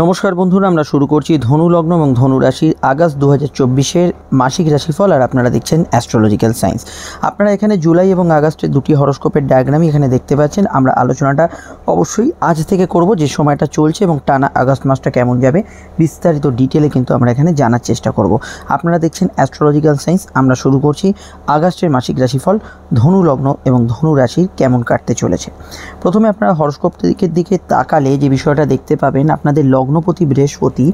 নমস্কার বন্ধুরা, আমরা শুরু করছি ধনু লগ্ন এবং ধনু রাশির আগস্ট 2024-এর মাসিক রাশিফল। আর আপনারা দেখছেন অ্যাস্ট্রোলজিক্যাল সায়েন্স। আপনারা এখানে জুলাই এবং আগস্টের দুটি হরোস্কোপের ডায়াগ্রামই এখানে দেখতে পাচ্ছেন। আমরা আলোচনাটা অবশ্যই আজ থেকে করব, যে সময়টা চলছে এবং টানা আগস্ট মাসটা কেমন যাবে বিস্তারিত ডিটেলে কিন্তু আমরা এখানে জানার চেষ্টা করব। আপনারা দেখছেন অ্যাস্ট্রোলজিক্যাল সায়েন্স। আমরা শুরু করছি আগস্টের মাসিক রাশিফল ধনু লগ্ন এবং ধনু রাশির কেমন কাটতে চলেছে। প্রথমে আপনারা হরোস্কোপ দিকে তাকালে যে বিষয়টা দেখতে পাবেন, আপনাদের লগ্নপতি বৃহস্পতি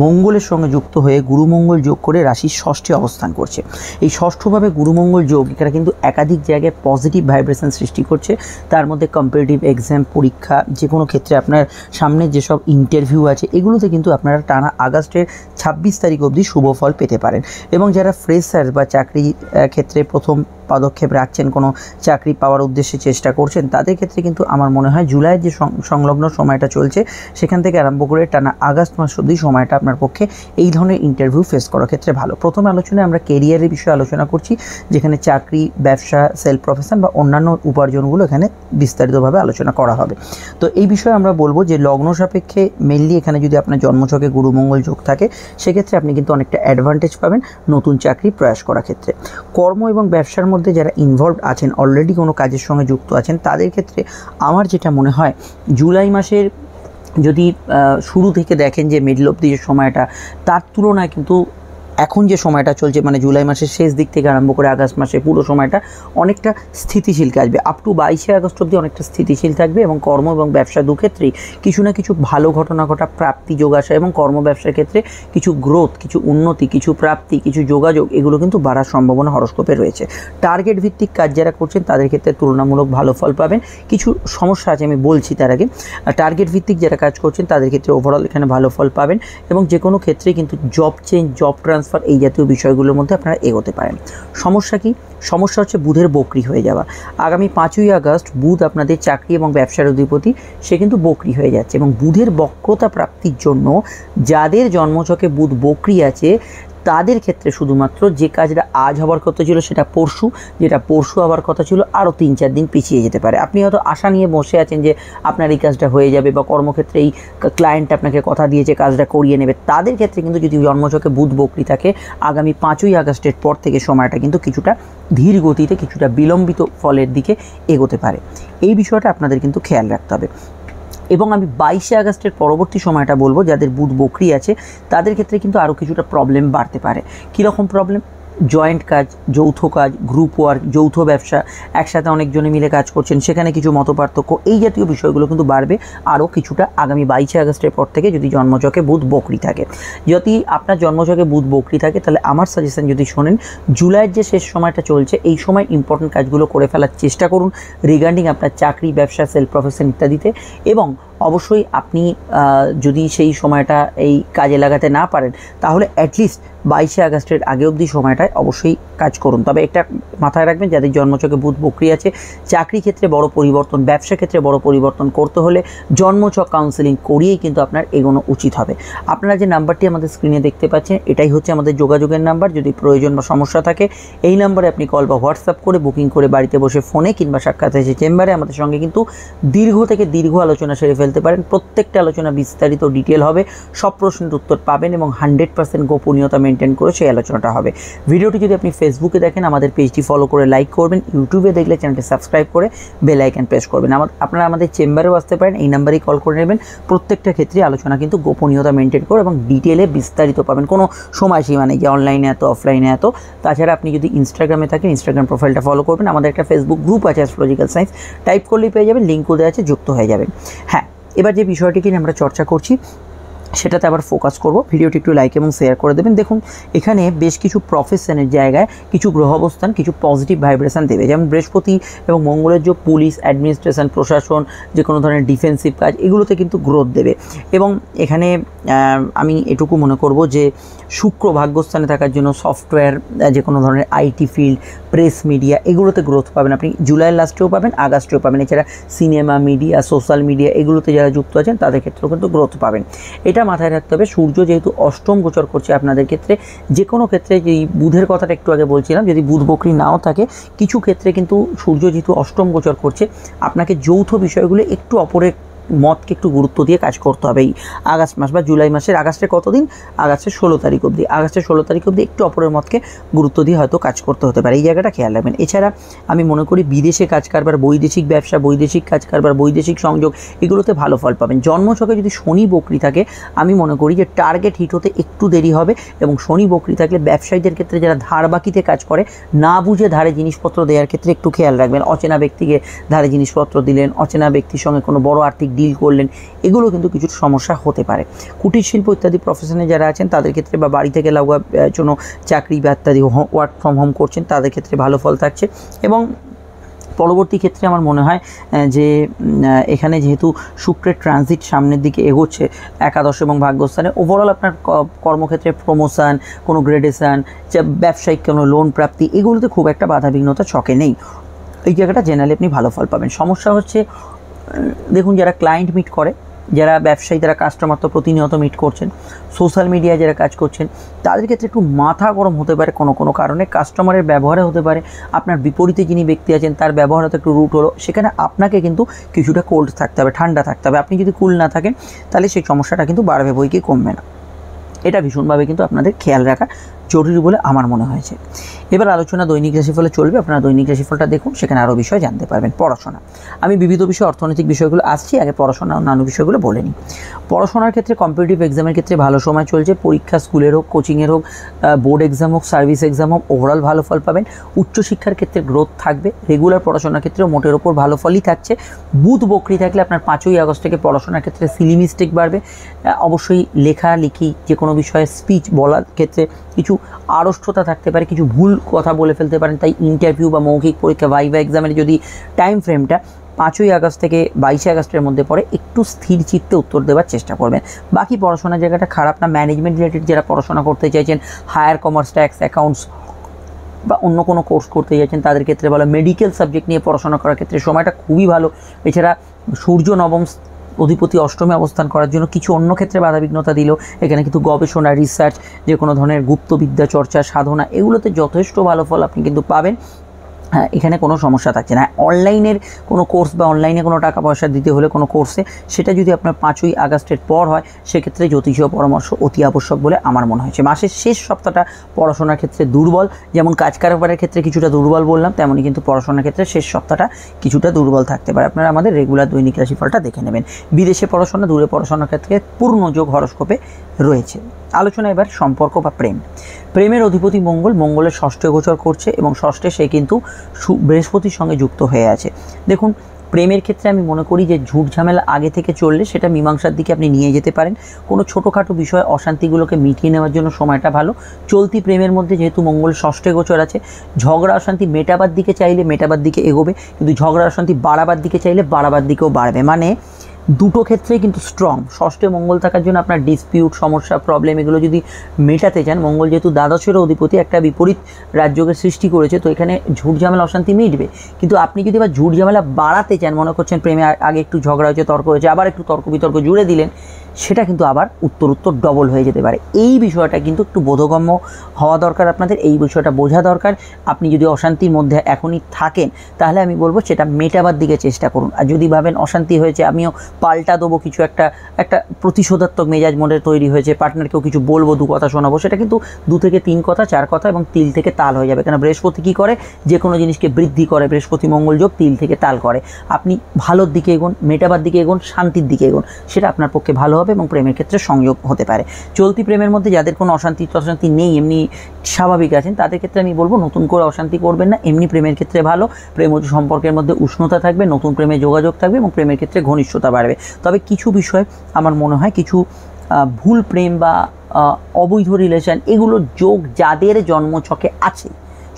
মঙ্গলের সঙ্গে যুক্ত হয়ে গুরুমঙ্গল যোগ করে রাশির ষষ্ঠে অবস্থান করছে। এই ষষ্ঠভাবে গুরুমঙ্গল যোগ এটা কিন্তু একাধিক জায়গায় পজিটিভ ভাইব্রেশন সৃষ্টি করছে। তার মধ্যে কম্পিটিটিভ এক্সাম, পরীক্ষা, যে কোনো ক্ষেত্রে আপনার সামনে যেসব ইন্টারভিউ আছে এগুলোতে কিন্তু আপনারা টানা আগস্টের 26 তারিখ অবধি শুভ ফল পেতে পারেন। এবং যারা ফ্রেশার বা চাকরি ক্ষেত্রে প্রথম পদক্ষেপ রাখছেন, কোনো চাকরি পাওয়ার উদ্দেশ্যে চেষ্টা করছেন, তাদের ক্ষেত্রে কিন্তু আমার মনে হয় জুলাইয়ের যে সংলগ্ন সময়টা চলছে সেখান থেকে আরম্ভ করে টানা আগস্ট মাস অবধি সময়টা আপনার পক্ষে এই ধরনের ইন্টারভিউ ফেস করার ক্ষেত্রে ভালো। প্রথম আলোচনায় আমরা কেরিয়ারের বিষয়ে আলোচনা করছি, যেখানে চাকরি, ব্যবসা, সেলফ প্রফেশন বা অন্যান্য উপার্জনগুলো এখানে বিস্তারিতভাবে আলোচনা করা হবে। তো এই বিষয়ে আমরা বলবো যে লগ্ন সাপেক্ষে মেনলি এখানে যদি আপনার জন্মছকে গুরুমঙ্গল যোগ থাকে সেক্ষেত্রে আপনি কিন্তু অনেকটা অ্যাডভান্টেজ পাবেন নতুন চাকরি প্রয়াস করার ক্ষেত্রে। কর্ম এবং ব্যবসার মধ্যে যারা ইনভলভড আছেন, অলরেডি কোনো কাজের সঙ্গে যুক্ত আছেন, তাদের ক্ষেত্রে আমার যেটা মনে হয় জুলাই মাসের যদি শুরু থেকে দেখেন যে মিডল অব্দি যে সময়টা, তার তুলনায় কিন্তু এখন যে সময়টা চলছে মানে জুলাই মাসের শেষ দিক থেকে আরম্ভ করে আগস্ট মাসে পুরো সময়টা অনেকটা স্থিতিশীল আসবে। আপ টু 22শে আগস্ট অবধি অনেকটা স্থিতিশীল থাকবে এবং কর্ম এবং ব্যবসা দুক্ষেত্রেই কিছু না কিছু ভালো ঘটনা ঘটা, প্রাপ্তি যোগ আসা এবং কর্ম ব্যবসার ক্ষেত্রে কিছু গ্রোথ, কিছু উন্নতি, কিছু প্রাপ্তি, কিছু যোগাযোগ এগুলো কিন্তু বাড়ার সম্ভাবনা হরোস্কোপে রয়েছে। টার্গেট ভিত্তিক কাজ যারা করছেন তাদের ক্ষেত্রে তুলনামূলক ভালো ফল পাবেন। কিছু সমস্যা আছে আমি বলছি তার আগে। টার্গেট ভিত্তিক যারা কাজ করছেন তাদের ক্ষেত্রে ওভারঅল এখানে ভালো ফল পাবেন এবং যে কোনো ক্ষেত্রে কিন্তু জব চেঞ্জ, জব ট্রান্সফার এই জাতীয় বিষয়গুলোর মধ্যে আপনারা এগোতে পারেন। সমস্যা কি? সমস্যা হচ্ছে বুধের বকরি হয়ে যাওয়া। আগামী 5ই আগস্ট বুধ আপনাদের চাকরি এবং ব্যবসার অধিপতি, সে কিন্তু বকরি হয়ে যাচ্ছে এবং বুধের বক্রতা প্রাপ্তির জন্য যাদের জন্মছকে বুধ বকরি আছে তাদের ক্ষেত্রে শুধুমাত্র যে কাজটা আজ হওয়ার কথা ছিল সেটা পরশু, যেটা পরশু হওয়ার কথা ছিল আরও 3-4 দিন পিছিয়ে যেতে পারে। আপনি হয়তো আশা নিয়ে বসে আছেন যে আপনার এই কাজটা হয়ে যাবে বা কর্মক্ষেত্রে এই ক্লায়েন্ট আপনাকে কথা দিয়েছে কাজটা করিয়ে নেবে, তাদের ক্ষেত্রে কিন্তু যদি জন্মছকে বুধ বকরি থাকে আগামী 5ই আগস্টের পর থেকে সময়টা কিন্তু কিছুটা ধীর গতিতে, কিছুটা বিলম্বিত ফলের দিকে এগোতে পারে। এই বিষয়টা আপনাদের কিন্তু খেয়াল রাখতে হবে। এবং আমি 22শে আগস্টের পরবর্তী সময়টা বলবো, যাদের বুধ বকরি আছে তাদের ক্ষেত্রে কিন্তু আরও কিছুটা প্রবলেম বাড়তে পারে। কীরকম প্রবলেম? জয়েন্ট কাজ, যৌথ কাজ, গ্রুপ ওয়ার্ক, যৌথ ব্যবসা, একসাথে অনেকজনে মিলে কাজ করছেন, সেখানে কিছু মতপার্থক্য, এই জাতীয় বিষয়গুলো কিন্তু বাড়বে আরও কিছুটা আগামী 22শে আগস্টের পর থেকে যদি জন্মছকে বুধ বকরি থাকে। যদি আপনার জন্মছকে বুধ বকরি থাকে তাহলে আমার সাজেশন যদি শোনেন, জুলাইয়ের যে শেষ সময়টা চলছে এই সময় ইম্পর্টেন্ট কাজগুলো করে ফেলার চেষ্টা করুন রিগার্ডিং আপনার চাকরি, ব্যবসা, সেলফ প্রফেশন ইত্যাদিতে। এবং অবশ্যই আপনি যদি সেই সময়টা এই কাজে লাগাতে না পারেন তাহলে অ্যাটলিস্ট 22শে আগস্টের আগে অবধি সময়টায় অবশ্যই কাজ করুন। তবে একটা মাথায় রাখবেন, যাদের জন্মছকে বুধ বকরি আছে, চাকরি ক্ষেত্রে বড় পরিবর্তন, ব্যবসা ক্ষেত্রে বড় পরিবর্তন করতে হলে জন্মছক কাউন্সেলিং করিয়েই কিন্তু আপনার এগোনো উচিত হবে। আপনারা যে নাম্বারটি আমাদের স্ক্রিনে দেখতে পাচ্ছেন এটাই হচ্ছে আমাদের যোগাযোগের নাম্বার। যদি প্রয়োজন বা সমস্যা থাকে এই নাম্বারে আপনি কল বা হোয়াটসঅ্যাপ করে বুকিং করে বাড়িতে বসে ফোনে কিংবা সাক্ষাৎ এসে চেম্বারে আমাদের সঙ্গে কিন্তু দীর্ঘ থেকে দীর্ঘ আলোচনা সেরে ফেলতে পারেন। প্রত্যেকটা আলোচনা বিস্তারিত ডিটেল হবে, সব প্রশ্নের উত্তর পাবেন এবং 100% গোপনীয়তা মেনটেন করে সেই আলোচনাটা হবে। ভিডিওটি যদি আপনি ফেসবুকে দেখেন আমাদের পেজটি ফলো করে লাইক করবেন, ইউটিউবে দেখলে চ্যানেলটি সাবস্ক্রাইব করে বেল আইকন প্রেস করবেন। আপনারা আমাদের চেম্বারেও আসতে পারেন, এই নাম্বারেই কল করে নেবেন। প্রত্যেকটা ক্ষেত্রে আলোচনা কিন্তু গোপনীয়তা মেনটেন করে এবং ডিটেলে বিস্তারিত পাবেন, কোনো সময়সীমা নেই যে অনলাইনে এত, অফলাইনে এত। তাছাড়া আপনি যদি ইনস্টাগ্রামে থাকেন ইনস্টাগ্রাম প্রোফাইলটা ফলো করবেন। আমাদের একটা ফেসবুক গ্রুপ আছে অ্যাস্ট্রোলজিক্যাল সায়েন্স, টাইপ করলেই পেয়ে যাবেন, লিঙ্কও দেওয়া আছে, যুক্ত হয়ে যাবেন। হ্যাঁ, এবার যে বিষয়টিকে নিয়ে আমরা চর্চা করছি সেটাতে আবার ফোকাস করব। ভিডিওটি একটু লাইক এবং শেয়ার করে দেবেন। দেখুন এখানে বেশ কিছু প্রফেশনের জায়গায় কিছু গ্রহ অবস্থান কিছু পজিটিভ ভাইব্রেশন দেবে, যেমন বৃহস্পতি এবং মঙ্গলের যোগ পুলিশ, অ্যাডমিনিস্ট্রেশন, প্রশাসন, যে কোনো ধরনের ডিফেন্সিভ কাজ এগুলোতে কিন্তু গ্রোথ দেবে। এবং এখানে আমি এটুকু মনে করব যে শুক্র ভাগ্যস্থানে থাকার জন্য সফটওয়্যার, যে কোনো ধরনের আইটি ফিল্ড, প্রেস মিডিয়া এগুলোতে গ্রোথ পাবেন। আপনি জুলাইয়ের লাস্টেও পাবেন, আগস্টেও পাবেন। এছাড়া সিনেমা, মিডিয়া, সোশ্যাল মিডিয়া এগুলোতে যারা যুক্ত আছেন তাদের ক্ষেত্রেও কিন্তু গ্রোথ পাবেন। এটা মাথায় রাখতে হবে। সূর্য যেহেতু অষ্টম গোচর করছে আপনাদের ক্ষেত্রে, যে কোনো ক্ষেত্রে যেই বুধের কথাটা একটু আগে বলছিলাম, যদি বুধ বকরি নাও থাকে কিছু ক্ষেত্রে কিন্তু সূর্য যেহেতু অষ্টম গোচর করছে আপনাকে যৌথ বিষয়গুলো একটু অপরের মতকে একটু গুরুত্ব দিয়ে কাজ করতে হবে। এই আগস্ট মাস বা জুলাই মাসের, আগস্টের কত দিন, আগস্টের 16 তারিখ অবধি, আগস্টের 16 তারিখ অবধি একটু অপরের মতকে গুরুত্ব দিয়ে হয়তো কাজ করতে হতে পারে, এই জায়গাটা খেয়াল রাখবেন। এছাড়া আমি মনে করি বিদেশে কাজ কারবার, বৈদেশিক ব্যবসা, বৈদেশিক কাজ কারবার, বৈদেশিক সংযোগ এগুলোতে ভালো ফল পাবেন। জন্মছকে যদি শনি বকরি থাকে আমি মনে করি যে টার্গেট হিট হতে একটু দেরি হবে, এবং শনি বকরি থাকলে ব্যবসায়ীদের ক্ষেত্রে যারা ধার বাকিতে কাজ করে না বুঝে ধারে জিনিসপত্র দেওয়ার ক্ষেত্রে একটু খেয়াল রাখবেন। অচেনা ব্যক্তিকে ধারে জিনিসপত্র দিলেন, অচেনা ব্যক্তির সঙ্গে কোনো বড় আর্থিক ডিল করলেন, এগুলো কিন্তু কিছু সমস্যা হতে পারে। কুটির শিল্প ইত্যাদি প্রফেশনে যারা আছেন তাদের ক্ষেত্রে, বা বাড়ি থেকে লাগোয়া জন্য চাকরি বা ইত্যাদি ওয়ার্ক ফ্রম হোম করছেন তাদের ক্ষেত্রে ভালো ফল থাকছে। এবং পরবর্তী ক্ষেত্রে আমার মনে হয় যে এখানে যেহেতু শুক্রের ট্রানজিট সামনের দিকে এগোচ্ছে একাদশ এবং ভাগ্যস্থানে, ওভারঅল আপনার কর্মক্ষেত্রে প্রমোশন, কোনো গ্রেডেশন, ব্যবসায়িক কোনো লোন প্রাপ্তি, এগুলোতে খুব একটা বাধাবিঘ্নতা ছকে নেই। এই জায়গাটা জেনারেলি আপনি ভালো ফল পাবেন। সমস্যা হচ্ছে দেখুন যারা ক্লায়েন্ট মিট করে, যারা ব্যবসায়ী, যারা কাস্টমার তো প্রতিনিয়ত মিট করছেন, সোশ্যাল মিডিয়ায় যারা কাজ করছেন তাদের ক্ষেত্রে একটু মাথা গরম হতে পারে কোনো কারণে, কাস্টমারের ব্যবহারে হতে পারে, আপনার বিপরীতে যিনি ব্যক্তি আছেন তার ব্যবহার হয়তো একটু রুট হলো, সেখানে আপনাকে কিন্তু কিছুটা কোল্ড থাকতে হবে, ঠান্ডা থাকতে হবে। আপনি যদি কুল না থাকেন তাহলে সেই সমস্যাটা কিন্তু বাড়বে বই কি কমবে না। এটা ভীষণভাবে কিন্তু আপনাদের খেয়াল রাখা জরুরি বলে আমার মনে হয়েছে। এবার আলোচনা দৈনিক রাশিফলে চলবে, আপনারা দৈনিক রাশিফলটা দেখুন, সেখানে আরও বিষয় জানতে পারবেন। পড়াশোনা, আমি বিবিধ বিষয় অর্থনৈতিক বিষয়গুলো আসছি, আগে পড়াশোনা অন্যান্য বিষয়গুলো বলে নিই। পড়াশোনার ক্ষেত্রে কম্পিটিটিভ এক্সামের ক্ষেত্রে ভালো সময় চলছে, পরীক্ষা স্কুলের হোক, কোচিংয়ের হোক, বোর্ড এক্সাম হোক, সার্ভিস এক্সাম হোক, ওভারঅল ভালো ফল পাবেন। উচ্চশিক্ষার ক্ষেত্রে গ্রোথ থাকবে, রেগুলার পড়াশোনার ক্ষেত্রেও মোটের ওপর ভালো ফলই থাকছে। বুধ বকরি থাকলে আপনার 5ই আগস্ট থেকে পড়াশোনার ক্ষেত্রে সিলি মিস্টেক বাড়বে, অবশ্যই লেখালেখি যে কোনো বিষয়ে স্পিচ বলার ক্ষেত্রে কিছু আড়ষ্টতা থাকতে পারে, কিছু ভুল কথা বলে ফেলতে পারেন, তাই ইন্টারভিউ বা মৌখিক পরীক্ষা ভাইভা এক্সামের যদি টাইম ফ্রেমটা 5ই আগস্ট থেকে 22 আগস্টের মধ্যে পড়ে, একটু স্থির চিত্তে উত্তর দেওয়ার চেষ্টা করবেন। বাকি পড়াশোনার জায়গাটা খারাপ না। ম্যানেজমেন্ট রিলেটেড যারা পড়াশোনা করতে চাইছেন, হায়ার কমার্স, ট্যাক্স, অ্যাকাউন্টস বা অন্য কোনো কোর্স করতে চাইছেন তাদের ক্ষেত্রে ভালো। মেডিকেল সাবজেক্ট নিয়ে পড়াশোনা করার ক্ষেত্রে সময়টা খুবই ভালো। এছাড়া সূর্য নবম অধিপতি অষ্টমে অবস্থান করার জন্য কিছু অন্য ক্ষেত্রে বাধাবিঘ্নতা দিল, এখানে কিন্তু গবেষণা, রিসার্চ, যে কোনো ধরনের গুপ্তবিদ্যা চর্চা, সাধনা, এগুলোতে যথেষ্ট ভালো ফল আপনি কিন্তু পাবেন। হ্যাঁ, এখানে কোনো সমস্যা থাকছে না। অনলাইনের কোনো কোর্স বা অনলাইনে কোনো টাকা পয়সা দিতে হলে কোনো কোর্সে, সেটা যদি আপনার 5ই আগস্টের পর হয় সেক্ষেত্রে জ্যোতিষীয় পরামর্শ অতি আবশ্যক বলে আমার মনে হয়েছে। মাসের শেষ সপ্তাহটা পড়াশোনার ক্ষেত্রে দুর্বল, যেমন কাজ কারবারের ক্ষেত্রে কিছুটা দুর্বল বললাম, তেমনই কিন্তু পড়াশোনার ক্ষেত্রে শেষ সপ্তাহটা কিছুটা দুর্বল থাকতে পারে। আপনারা আমাদের রেগুলার দৈনিক রাশিফলটা দেখে নেবেন। বিদেশে পড়াশোনা, দূরে পড়াশোনার ক্ষেত্রে পূর্ণ যোগ হরস্কোপে রয়েছে। আলোচনা এবার সম্পর্ক বা প্রেম। প্রেমের অধিপতি মঙ্গল, মঙ্গলের ষষ্ঠে গোচর করছে এবং ষষ্ঠে সে কিন্তু বৃহস্পতির সঙ্গে যুক্ত হয়ে আছে। দেখুন প্রেমের ক্ষেত্রে আমি মনে করি যে ঝুট ঝামেলা আগে থেকে চললে সেটা মীমাংসার দিকে আপনি নিয়ে যেতে পারেন। কোনো ছোটোখাটো বিষয় অশান্তিগুলোকে মিটিয়ে নেওয়ার জন্য সময়টা ভালো। চলতি প্রেমের মধ্যে যেহেতু মঙ্গল ষষ্ঠে গোচর আছে, ঝগড়া অশান্তি মেটাবার দিকে চাইলে মেটাবার দিকে এগোবে, কিন্তু ঝগড়া অশান্তি বাড়াবার দিকে চাইলে বাড়াবার দিকেও বাড়বে। মানে দুটো ক্ষেত্রেই কিন্তু স্ট্রং। ষষ্ঠে মঙ্গল থাকার জন্য আপনার ডিসপিউট, সমস্যা, প্রবলেম এগুলো যদি মেটাতে চান, মঙ্গল যেহেতু দ্বাদশের অধিপতি একটা বিপরীত রাজযোগের সৃষ্টি করেছে, তো এখানে ঝুট ঝামেলা অশান্তি মিটবে। কিন্তু আপনি যদি আবার ঝুট ঝামেলা বাড়াতে চান, মনে করছেন প্রেমে আগে একটু ঝগড়া হয়েছে, তর্ক হয়েছে, আবার একটু তর্ক বিতর্ক জুড়ে দিলেন, সেটা কিন্তু আবার উত্তর ডবল হয়ে যেতে পারে। এই বিষয়টা কিন্তু একটু বোধগম্য হওয়া দরকার আপনাদের, এই বিষয়টা বোঝা দরকার। আপনি যদি অশান্তির মধ্যে এখনই থাকেন তাহলে আমি বলবো সেটা মেটাবার দিকে চেষ্টা করুন। আর যদি ভাবেন অশান্তি হয়েছে আমিও পাল্টা দেবো, কিছু একটা প্রতিশোধাত্মক মেজাজ মনে তৈরি হয়েছে, পার্টনারকেও কিছু বলবো, 2 কথা শোনাবো, সেটা কিন্তু 2 থেকে 3 কথা, 4 কথা এবং তিল থেকে তাল হয়ে যাবে। কেন বৃহস্পতি কী করে, যে কোনো জিনিসকে বৃদ্ধি করে, বৃহস্পতি মঙ্গল যোগ তিল থেকে তাল করে। আপনি ভালোর দিকে এগোন, মেটাবার দিকে এগোন, শান্তির দিকে এগোন, সেটা আপনার পক্ষে ভালো হবে এবং প্রেমের ক্ষেত্রে সংযোগ হতে পারে। চলতি প্রেমের মধ্যে যাদের কোনো অশান্তি নেই, এমনি স্বাভাবিক আছেন, তাদের ক্ষেত্রে আমি বলবো নতুন করে অশান্তি করবেন না। এমনি প্রেমের ক্ষেত্রে ভালো, প্রেম সম্পর্কের মধ্যে উষ্ণতা থাকবে, নতুন প্রেমে যোগাযোগ থাকবে এবং প্রেমের ক্ষেত্রে ঘনিষ্ঠতা বাড়বে। তবে কিছু বিষয় আমার মনে হয় কিছু ভুল প্রেম বা অবৈধ রিলেশন, এগুলো যোগ যাদের জন্মছকে আছে,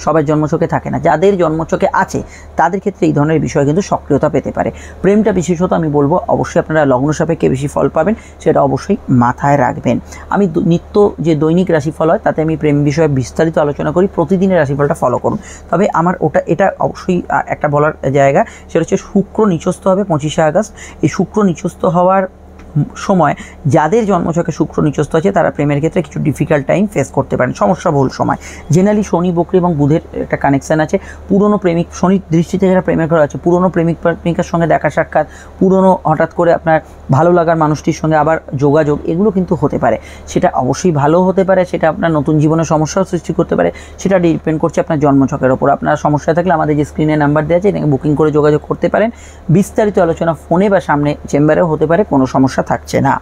সবার জন্মছকে থাকে না, যাদের জন্মছকে আছে তাদের ক্ষেত্রে এই ধরনের বিষয় কিন্তু সক্রিয়তা পেতে পারে। প্রেমটা বিশেষত আমি বলবো অবশ্যই আপনারা লগ্ন সাপেক্ষে বেশি ফল পাবেন, সেটা অবশ্যই মাথায় রাখবেন। আমি নিত্য যে দৈনিক রাশিফল হয় তাতে আমি প্রেম বিষয়ে বিস্তারিত আলোচনা করি, প্রতিদিনের রাশিফলটা ফলো করুন। তবে আমার এটা অবশ্যই একটা বলার জায়গা, সেটা হচ্ছে শুক্র নিচস্থ হবে 25শে আগস্ট। এই শুক্র নিচস্থ হওয়ার সময় যাদের জন্মছকে শুক্র নিচস্থ আছে তারা প্রেমের ক্ষেত্রে কিছু ডিফিকাল্ট টাইম ফেস করতে পারেন, সমস্যাবহুল সময়। জেনারেলি শনি বকরি এবং বুধের একটা কানেকশান আছে। পুরনো প্রেমিক, শনির দৃষ্টিতে যারা প্রেমের ঘর আছে, পুরনো প্রেমিক প্রেমিকার সঙ্গে দেখা সাক্ষাৎ, পুরনো হঠাৎ করে আপনার ভালো লাগার মানুষটির সঙ্গে আবার যোগাযোগ, এগুলো কিন্তু হতে পারে। সেটা অবশ্যই ভালো হতে পারে, সেটা আপনার নতুন জীবনে সমস্যাও সৃষ্টি করতে পারে, সেটা ডিপেন্ড করছে আপনার জন্মছকের ওপর। আপনার সমস্যা থাকলে আমাদের যে স্ক্রিনে নাম্বার দেওয়া আছে এটাকে বুকিং করে যোগাযোগ করতে পারেন। বিস্তারিত আলোচনা ফোনে বা সামনে চেম্বারেও হতে পারে, কোনো সমস্যা থাকছে না।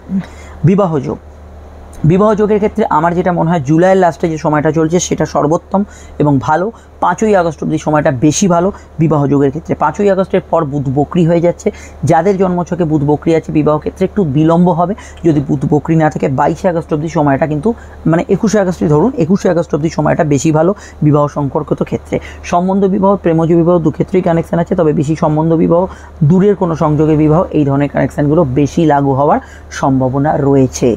বিবাহ যোগ, বিবাহ যোগের ক্ষেত্রে আমার যেটা মনে হয় জুলাইয়ের লাস্টে যে সময়টা চলছে সেটা সর্বোত্তম এবং ভালো। 5ই আগস্ট অবধি সময়টা বেশি ভালো বিবাহ যোগের ক্ষেত্রে। 5ই আগস্টের পর বুধ বকরি হয়ে যাচ্ছে। যাদের জন্মছকে বুধ বকরি আছে বিবাহ ক্ষেত্রে একটু বিলম্ব হবে। যদি বুধ বকরি না থাকে 22শে আগস্ট অবধি সময়টা কিন্তু, মানে 21শে আগস্টই ধরুন, 21শে আগস্ট অবধি সময়টা বেশি ভালো বিবাহ সম্পর্কিত ক্ষেত্রে। সম্বন্ধ বিবাহ, প্রেমজ বিবাহ দু ক্ষেত্রেই কানেকশান আছে, তবে বেশি সম্বন্ধ বিবাহ, দূরের কোনো সংযোগে বিবাহ, এই ধরনের কানেকশানগুলো বেশি লাগু হওয়ার সম্ভাবনা রয়েছে।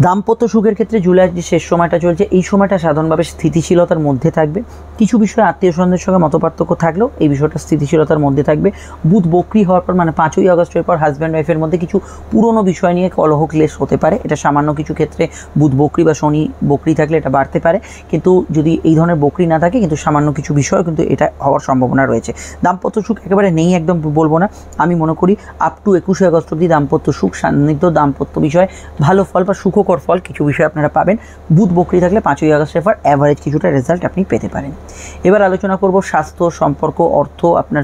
দাম্পত্য সুখের ক্ষেত্রে জুলাইয়ের যে শেষ সময়টা চলছে এই সময়টা সাধারণভাবে স্থিতিশীলতার মধ্যে থাকবে। কিছু বিষয়ে আত্মীয় স্বজনদের সঙ্গে মতপার্থক্য থাকলেও এই বিষয়টা স্থিতিশীলতার মধ্যে থাকবে। বুধ বকরি হওয়ার পর, মানে 5ই আগস্টের পর হাজব্যান্ড ওয়াইফের মধ্যে কিছু পুরনো বিষয় নিয়ে কলহ ক্লেশ হতে পারে। এটা সামান্য কিছু ক্ষেত্রে বুধ বকরি বা শনি বকরি থাকলে এটা বাড়তে পারে, কিন্তু যদি এই ধরনের বকরি না থাকে কিন্তু সামান্য কিছু বিষয় কিন্তু এটা হওয়ার সম্ভাবনা রয়েছে। দাম্পত্য সুখ একেবারে নেই একদম বলবো না, আমি মনে করি আপ টু 21শে আগস্ট অবধি দাম্পত্য সুখ, সান্নিধ্য, দাম্পত্য বিষয় ভালো ফল বা সুখকর ফল কিছু বিষয় আপনারা পাবেন। বুধ বকরি থাকলে 5ই আগস্টের পর অ্যাভারেজ কিছুটা রেজাল্ট আপনি পেতে পারেন। এবার আলোচনা করব স্বাস্থ্য, সম্পর্ক, অর্থ, আপনার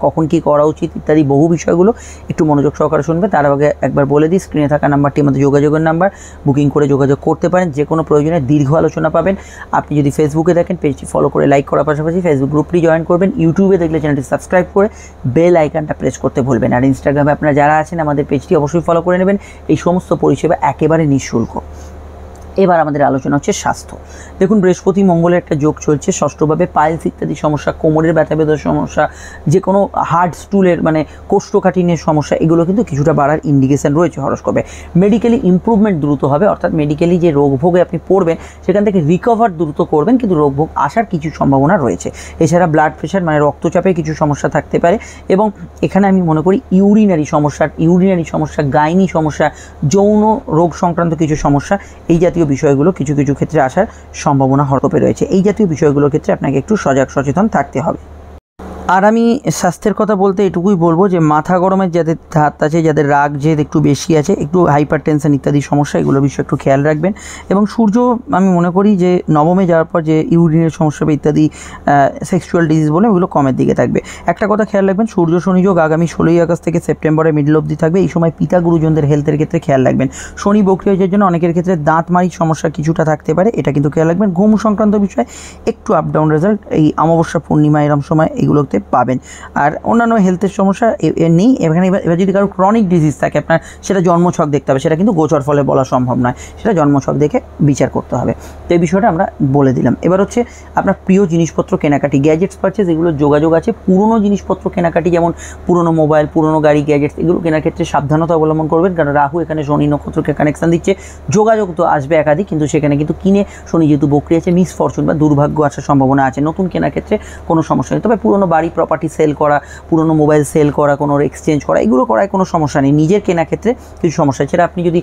কখন কি করা উচিত ইত্যাদি বহু বিষয়গুলো। একটু মনোযোগ সহকারে শুনবে। তার আগে একবার বলে দিই, স্ক্রিনে থাকা নাম্বারটি আমাদের যোগাযোগের নাম্বার, বুকিং করে যোগাযোগ করতে পারেন। যে কোনো প্রয়োজনে দীর্ঘ আলোচনা পাবেন। আপনি যদি ফেসবুকে দেখেন পেজটি ফলো করে লাইক করার পাশাপাশি ফেসবুক গ্রুপটি জয়েন করবেন। ইউটিউবে দেখলে চ্যানেলটি সাবস্ক্রাইব করে বেল আইকনটা প্রেস করতে ভুলবেন। আর ইনস্টাগ্রামে আপনারা যারা আছেন আমাদের পেজটি অবশ্যই ফলো করে নেবেন। এই সমস্ত পরিষেবা একেবারে নিঃশুল্ক। এবার আমাদের আলোচনা হচ্ছে স্বাস্থ্য। দেখুন, বৃহস্পতি মঙ্গলের একটা যোগ চলছে ষষ্ঠভাবে। পাইলস ইত্যাদি সমস্যা, কোমরের ব্যথা বেদনার সমস্যা, যে কোনো হার্ড স্টুলের মানে কোষ্ঠকাঠিন্যের সমস্যা, এগুলো কিন্তু কিছুটা বাড়ার ইন্ডিকেশন রয়েছে হরস্কোপে। মেডিকেলি ইমপ্রুভমেন্ট দ্রুত হবে, অর্থাৎ মেডিকেলি যে রোগভোগে আপনি পড়বেন সেখান থেকে রিকভার দ্রুত করবেন, কিন্তু রোগভোগ আসার কিছু সম্ভাবনা রয়েছে। এছাড়া ব্লাড প্রেশার মানে রক্তচাপে কিছু সমস্যা থাকতে পারে, এবং এখানে আমি মনে করি ইউরিনারি সমস্যা, গাইনি সমস্যা, যৌন রোগ সংক্রান্ত কিছু সমস্যা, এই জাতীয় বিষয়গুলো কিছু কিছু ক্ষেত্রে আসার সম্ভাবনা হরস্কোপে রয়েছে। এই জাতীয় বিষয়গুলোর ক্ষেত্রে আপনাকে একটু সজাগ সচেতন থাকতে হবে। আর আমি স্বাস্থ্যের কথা বলতে এটুকুই বলবো যে মাথা গরমের যাদের ধাত আছে, যাদের রাগ জেদ একটু বেশি আছে, একটু হাইপার টেনশন ইত্যাদি সমস্যা, এগুলোর বিষয়ে একটু খেয়াল রাখবেন। এবং সূর্য, আমি মনে করি যে নবমে যাওয়ার পর যে ইউরিনের সমস্যা বা ইত্যাদি সেক্সুয়াল ডিজিজ বলে ওগুলো কমের দিকে থাকবে। একটা কথা খেয়াল রাখবেন, সূর্য শনি যোগ আগামী 16ই আগস্ট থেকে সেপ্টেম্বরের মিডল অবধি থাকবে। এই সময় পিতা গুরুজনদের হেলথের ক্ষেত্রে খেয়াল রাখবেন। শনি বকরি হয়ে যাওয়ার জন্য অনেকের ক্ষেত্রে দাঁত মাড়ির সমস্যা কিছুটা থাকতে পারে, এটা কিন্তু খেয়াল রাখবেন। ঘুম সংক্রান্ত বিষয় একটু আপ ডাউন রেজাল্ট এই অমাবস্যা পূর্ণিমা এরম সময় এগুলোতে পাবেন। আর অন্যান্য হেলথের সমস্যা নেই এখানে। এবার যদি কারো ক্রনিক ডিজিজ থাকে আপনার, সেটা জন্মছক দেখতে হবে, সেটা কিন্তু গোচর ফলে বলা সম্ভব নয়, সেটা জন্মছক দেখে বিচার করতে হবে। তো এই বিষয়টা আমরা বলে দিলাম। এবার হচ্ছে আপনার প্রিয় জিনিসপত্র কেনাকাটি, গ্যাজেটস পারচেজ, এগুলো যোগাযোগ আছে। পুরনো জিনিসপত্র কেনাকাটি যেমন পুরনো মোবাইল, পুরনো গাড়ি, গ্যাজেটস, এগুলো কেনার ক্ষেত্রে সাবধানতা অবলম্বন করবেন, কারণ রাহু এখানে শনি নক্ষত্রকে কানেকশান দিচ্ছে। যোগাযোগ তো আসবে একাধিক, কিন্তু সেখানে কিন্তু কিনে শনি যেহেতু বকরি আছে, মিসফরচুন বা দুর্ভাগ্য আসার সম্ভাবনা আছে। নতুন কেনার ক্ষেত্রে কোনো সমস্যা নেই, তবে পুরনো বাড়ি প্রপার্টি সেল করা, পুরনো মোবাইল সেল করা, কোনো এক্সচেঞ্জ করা, এগুলো করায় কোনো সমস্যা নেই। নিজের কেনার ক্ষেত্রে কিছু সমস্যা আছে, আপনি যদি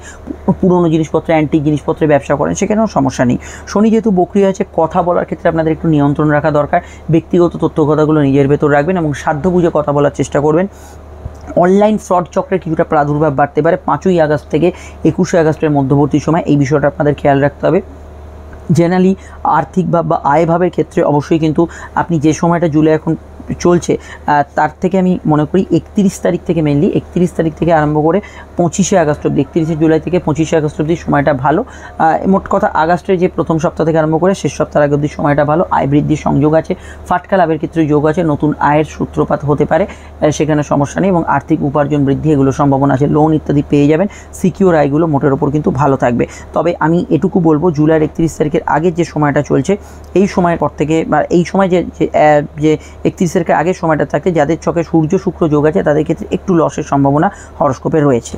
পুরনো জিনিসপত্র, অ্যান্টিক জিনিসপত্রের ব্যবসা করেন সেখানেও সমস্যা নেই। শনি যেহেতু বকরি আছে, কথা বলার ক্ষেত্রে আপনাদের একটু নিয়ন্ত্রণ রাখা দরকার। ব্যক্তিগত তথ্য কথাগুলো নিজের ভেতর রাখবেন এবং সাধ্য বুঝে কথা বলার চেষ্টা করবেন। অনলাইন ফ্রড চক্রের কিছুটা প্রাদুর্ভাব বাড়তে পারে 5ই আগস্ট থেকে 21শে আগস্টের মধ্যবর্তী সময়, এই বিষয়টা আপনাদের খেয়াল রাখতে হবে। জেনারেলি আর্থিক ভাব বা আয় ভাবের ক্ষেত্রে অবশ্যই কিন্তু আপনি যে সময়টা জুলাই এখন চলছে তার থেকে আমি মনে করি 31 তারিখ থেকে, মেনলি 31 তারিখ থেকে আরম্ভ করে 25শে আগস্ট অবধি, 31শে জুলাই থেকে 25শে আগস্ট অবধি সময়টা ভালো। মোট কথা আগস্টের যে প্রথম সপ্তাহ থেকে আরম্ভ করে শেষ সপ্তাহ আগে অবধি সময়টা ভালো। আয় বৃদ্ধির সংযোগ আছে, ফাটকা লাভের ক্ষেত্রে যোগ আছে, নতুন আয়ের সূত্রপাত হতে পারে, সেখানে সমস্যা নেই। এবং আর্থিক উপার্জন বৃদ্ধি এগুলো সম্ভাবনা আছে, লোন ইত্যাদি পেয়ে যাবেন। সিকিউর আয়গুলো মোটের ওপর কিন্তু ভালো থাকবে। তবে আমি এটুকু বলবো, জুলাইয়ের 31 তারিখের আগের যে সময়টা চলছে এই সময়ের পর থেকে, বা এই সময় যে 31 তারিখের আগের সময়টা থাকতে যাদের চকে সূর্য শুক্র যোগ আছে তাদের ক্ষেত্রে একটু লসের সম্ভাবনা হরস্কোপে রয়েছে।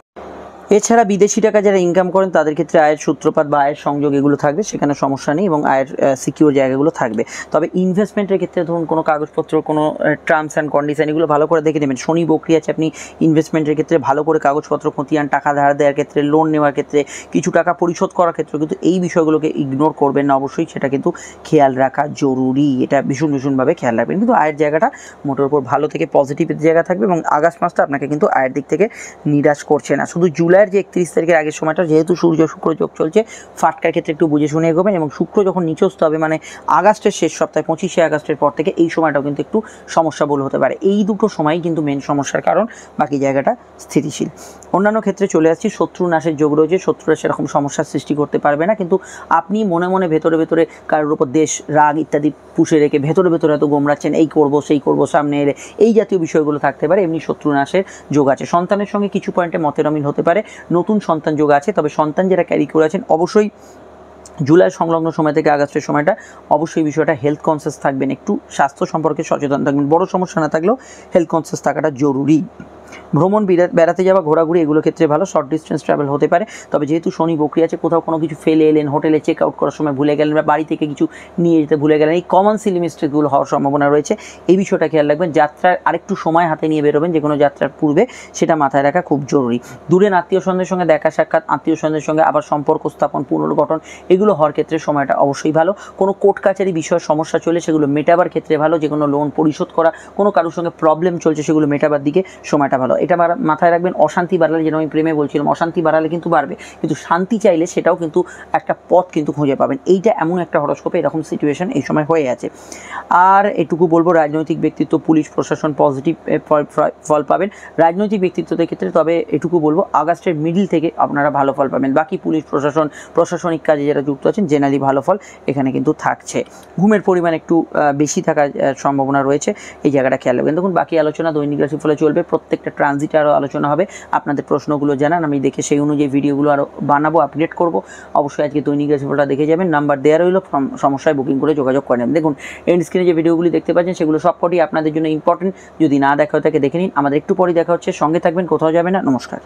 এছাড়া বিদেশি টাকা যারা ইনকাম করেন তাদের ক্ষেত্রে আয়ের সূত্রপাত বা আয়ের সংযোগ এগুলো থাকবে, সেখানে সমস্যা নেই এবং আয়ের সিকিউর জায়গাগুলো থাকবে। তবে ইনভেস্টমেন্টের ক্ষেত্রে ধরুন কোনো কাগজপত্র, কোনো টার্মস অ্যান্ড কন্ডিশন এগুলো ভালো করে দেখে নেবেন। শনি বকরি আছে, আপনি ইনভেস্টমেন্টের ক্ষেত্রে ভালো করে কাগজপত্র খতিয়ান, টাকা ধার দেওয়ার ক্ষেত্রে, লোন নেওয়ার ক্ষেত্রে, কিছু টাকা পরিশোধ করার ক্ষেত্রে কিন্তু এই বিষয়গুলোকে ইগনোর করবেন না, অবশ্যই সেটা কিন্তু খেয়াল রাখা জরুরি। এটা ভীষণভাবে খেয়াল রাখবেন। কিন্তু আয়ের জায়গাটা মোটের উপর ভালো থেকে পজিটিভের জায়গা থাকবে এবং আগস্ট মাসটা আপনাকে কিন্তু আয়ের দিক থেকে নিরাশ করছে না। শুধু জুলাইয়ের যে 31 তারিখের আগের সময়টা যেহেতু সূর্য শুক্র যোগ চলছে, ফাটকার ক্ষেত্রে একটু বুঝে শুনে এগোবেন এবং শুক্র যখন নিচস্থ হবে মানে আগস্টের শেষ সপ্তাহে 25শে আগস্টের পর থেকে এই সময়টাও কিন্তু একটু সমস্যাবহুল হতে পারে। এই দুটো সময়ই কিন্তু মেন সমস্যার কারণ, বাকি জায়গাটা স্থিতিশীল। অন্যান্য ক্ষেত্রে চলে আসছি, শত্রু নাশের যোগ রয়েছে। শত্রুরা সেরকম সমস্যার সৃষ্টি করতে পারবে না, কিন্তু আপনি মনে মনে ভেতরে কারোর উপর দেশ, রাগ ইত্যাদি পুষে রেখে ভেতরে এত গোমরাচ্ছেন, এই করব সেই করব, সামনে এলে এই জাতীয় বিষয়গুলো থাকতে পারে। এমনি শত্রু নাশের যোগ আছে। সন্তানের সঙ্গে কিছু পয়েন্টে মতের অমিল হতে পারে। নতুন সন্তান যোগ আছে, তবে সন্তান যারা ক্যারি করে আছেন অবশ্যই জুলাই সংলগ্ন সময় থেকে আগস্টের সময়টা অবশ্যই বিষয়টা হেলথ কনসিয়াস থাকবেন, একটু স্বাস্থ্য সম্পর্কে সচেতন থাকবেন। বড় সমস্যা না থাকলেও হেলথ কনসিয়াস থাকাটা জরুরি। ভ্রমণ, বেড়াতে যাওয়া, ঘোরাঘুরি এগুলো ক্ষেত্রে ভালো, শর্ট ডিস্টেন্স ট্রাভেল হতে পারে। তবে যেহেতু শনি বকরি আছে, কোথাও কোনো কিছু ফেলে এলেন, হোটেলে চেক আউট করার সময় ভুলে গেলেন বা বাড়ি থেকে কিছু নিয়ে যেতে ভুলে গেলেন, এই কমন সিলি মিস্টেকগুলো হওয়ার সম্ভাবনা রয়েছে। এই বিষয়টা খেয়াল রাখবেন। যাত্রার আরেকটু সময় হাতে নিয়ে বেরোবেন যে কোনো যাত্রার পূর্বে, সেটা মাথায় রাখা খুব জরুরি। দূরের আত্মীয় স্বজনের সঙ্গে দেখা সাক্ষাৎ, আত্মীয় স্বজনের সঙ্গে আবার সম্পর্ক স্থাপন, পুনর্গঠন এগুলো হওয়ার ক্ষেত্রে সময়টা অবশ্যই ভালো। কোনো কোর্ট কাছারি বিষয়ে সমস্যা চলে সেগুলো মেটাবার ক্ষেত্রে ভালো। যে কোনো লোন পরিশোধ করা, কোনো কারোর সঙ্গে প্রবলেম চলছে সেগুলো মেটাবার দিকে সময়টা ভালো। এটা মাথায় রাখবেন। অশান্তি বাড়ালে, যেন আমি প্রেমে বলছিলাম, অশান্তি বাড়ালে কিন্তু বাড়বে, কিন্তু শান্তি চাইলে সেটাও কিন্তু একটা পথ কিন্তু খুঁজে পাবেন। এইটা এমন একটা হরোস্কোপে এরকম সিচুয়েশন এই সময় হয়ে আছে। আর এটুকু বলবো, রাজনৈতিক ব্যক্তিত্ব, পুলিশ প্রশাসন পজিটিভ ফল পাবেন রাজনৈতিক ব্যক্তিত্বদের ক্ষেত্রে। তবে এটুকু বলবো, আগস্টের মিডিল থেকে আপনারা ভালো ফল পাবেন। বাকি পুলিশ প্রশাসন, প্রশাসনিক কাজে যারা যুক্ত আছেন জেনারেলি ভালো ফল এখানে কিন্তু থাকছে। ঘুমের পরিমাণ একটু বেশি থাকার সম্ভাবনা রয়েছে, এই জায়গাটা খেয়াল রাখবেন। দেখুন, বাকি আলোচনা দৈনিক রাশিফলে চলবে, প্রত্যেকটা ট্রানজিট আরও আলোচনা হবে। আপনাদের প্রশ্নগুলো জানান, আমি দেখে সেই অনুযায়ী ভিডিওগুলো আরও বানাবো, আপডেট করব। অবশ্যই আজকে দৈনিক রাশিফলটা দেখে যাবেন। নাম্বার দেওয়া রইল, সমস্যায় বুকিং করে যোগাযোগ করে নেবেন। দেখুন, এন্ড স্ক্রিনে যে ভিডিওগুলি দেখতে পাচ্ছেন সেগুলো সবকটি আপনাদের জন্য ইম্পর্টেন্ট। যদি না দেখা হয়ে থাকে দেখে নিন। আমাদের একটু পরে দেখা হচ্ছে, সঙ্গে থাকবেন, কোথাও যাবে না। নমস্কার।